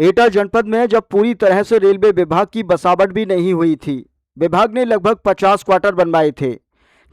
एटा जनपद में जब पूरी तरह से रेलवे विभाग की बसावट भी नहीं हुई थी, विभाग ने लगभग 50 क्वार्टर बनवाए थे,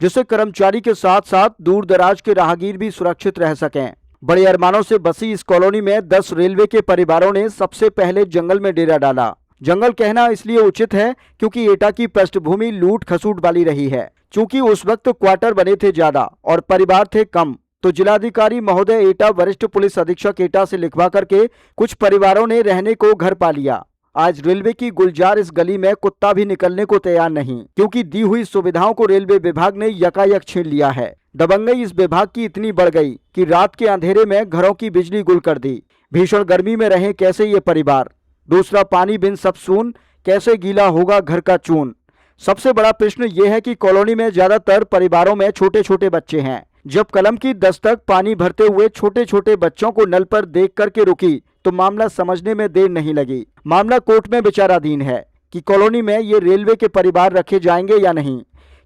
जिससे कर्मचारी के साथ साथ दूर दराज के राहगीर भी सुरक्षित रह सकें। बड़े अरमानों से बसी इस कॉलोनी में 10 रेलवे के परिवारों ने सबसे पहले जंगल में डेरा डाला। जंगल कहना इसलिए उचित है क्योंकि एटा की पृष्ठभूमि लूट खसूट वाली रही है। चूंकि उस वक्त क्वार्टर बने थे ज्यादा और परिवार थे कम, तो जिलाधिकारी महोदय एटा वरिष्ठ पुलिस अधीक्षक एटा से लिखवा करके कुछ परिवारों ने रहने को घर पा लिया। आज रेलवे की गुलजार इस गली में कुत्ता भी निकलने को तैयार नहीं, क्योंकि दी हुई सुविधाओं को रेलवे विभाग ने यकायक छीन लिया है। दबंगई इस विभाग की इतनी बढ़ गई कि रात के अंधेरे में घरों की बिजली गुल कर दी। भीषण गर्मी में रहे कैसे ये परिवार। दूसरा, पानी बिन सब सून, कैसे गीला होगा घर का चून। सबसे बड़ा प्रश्न ये है कि कॉलोनी में ज्यादातर परिवारों में छोटे छोटे बच्चे हैं। जब कलम की दस्तक पानी भरते हुए छोटे छोटे बच्चों को नल पर देख करके रुकी तो मामला समझने में देर नहीं लगी। मामला कोर्ट में विचाराधीन है कि कॉलोनी में ये रेलवे के परिवार रखे जाएंगे या नहीं।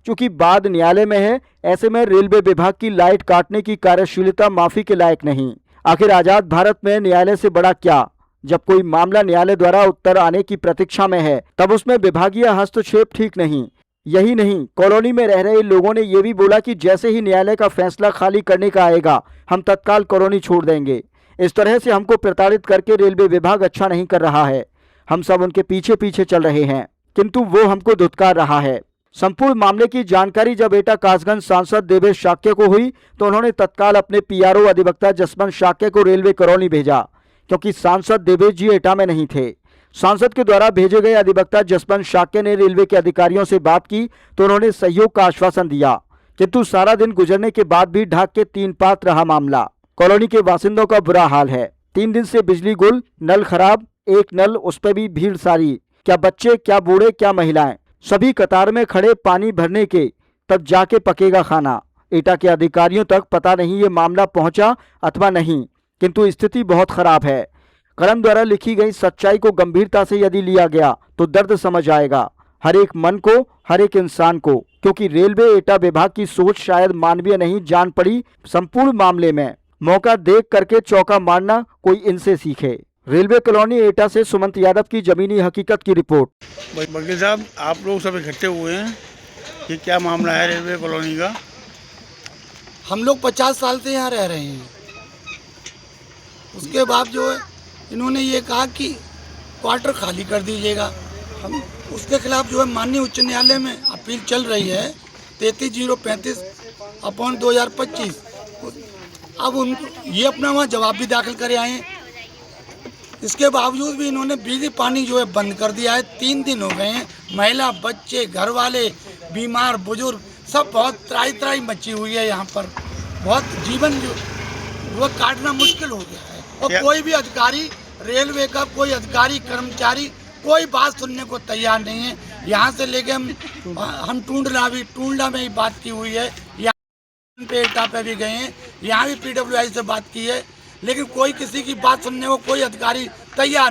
चूंकि बाद न्यायालय में है, ऐसे में रेलवे विभाग की लाइट काटने की कार्यशीलता माफी के लायक नहीं। आखिर आजाद भारत में न्यायालय से बड़ा क्या। जब कोई मामला न्यायालय द्वारा उत्तर आने की प्रतीक्षा में है, तब उसमें विभागीय हस्तक्षेप ठीक नहीं। यही नहीं, कॉलोनी में रह रहे लोगों ने यह भी बोला कि जैसे ही न्यायालय का फैसला खाली करने का आएगा, हम तत्काल कॉलोनी छोड़ देंगे। इस तरह से हमको प्रताड़ित करके रेलवे विभाग अच्छा नहीं कर रहा है। हम सब उनके पीछे पीछे चल रहे हैं, किंतु वो हमको धुतकार रहा है। संपूर्ण मामले की जानकारी जब एटा कासगंज सांसद देवेश शाक्य को हुई तो उन्होंने तत्काल अपने पीआरओ अधिवक्ता जसवंत शाक्य को रेलवे कॉलोनी भेजा, क्योंकि सांसद देवेश जी एटा में नहीं थे। सांसद के द्वारा भेजे गए अधिवक्ता जसवंत शाक्य ने रेलवे के अधिकारियों से बात की तो उन्होंने सहयोग का आश्वासन दिया, किंतु सारा दिन गुजरने के बाद भी ढाक के तीन पात रहा मामला। कॉलोनी के बासिंदों का बुरा हाल है। 3 दिन से बिजली गुल, नल खराब, एक नल उस पर भी भीड़ सारी। क्या बच्चे, क्या बूढ़े, क्या महिलाएं, सभी कतार में खड़े पानी भरने के, तब जाके पकेगा खाना। एटा के अधिकारियों तक पता नहीं ये मामला पहुंचा अथवा नहीं, किंतु स्थिति बहुत खराब है। कलम द्वारा लिखी गई सच्चाई को गंभीरता से यदि लिया गया तो दर्द समझ आएगा हर एक मन को, हर एक इंसान को, क्योंकि रेलवे एटा विभाग की सोच शायद मानवीय नहीं जान पड़ी। संपूर्ण मामले में मौका देख करके चौका मारना कोई इनसे सीखे। रेलवे कॉलोनी एटा से सुमंत यादव की जमीनी हकीकत की रिपोर्ट। वकील साहब, आप लोग सब इकट्ठे हुए हैं, ये क्या मामला है रेलवे कॉलोनी का? हम लोग 50 साल से यहाँ रह रहे हैं। उसके बाद जो है इन्होंने ये कहा कि क्वार्टर खाली कर दीजिएगा। हम उसके खिलाफ जो है माननीय उच्च न्यायालय में अपील चल रही है 33/035/2025। अब उन ये अपना वहाँ जवाब भी दाखिल करे आए हैं। इसके बावजूद भी इन्होंने बिजली पानी जो है बंद कर दिया है। 3 दिन हो गए हैं। महिला, बच्चे, घर वाले, बीमार, बुजुर्ग सब बहुत त्राही त्राही मची हुई है। यहाँ पर बहुत जीवन जो वो काटना मुश्किल हो गया है। और कोई भी अधिकारी, रेलवे का कोई अधिकारी, कर्मचारी कोई बात सुनने को तैयार नहीं है। यहाँ से लेके हम टूंडला में ही बात की हुई है, यहाँ पे एटा पे भी गए हैं, यहाँ भी PWI से बात की है, लेकिन कोई किसी की बात सुनने को कोई अधिकारी तैयार नहीं।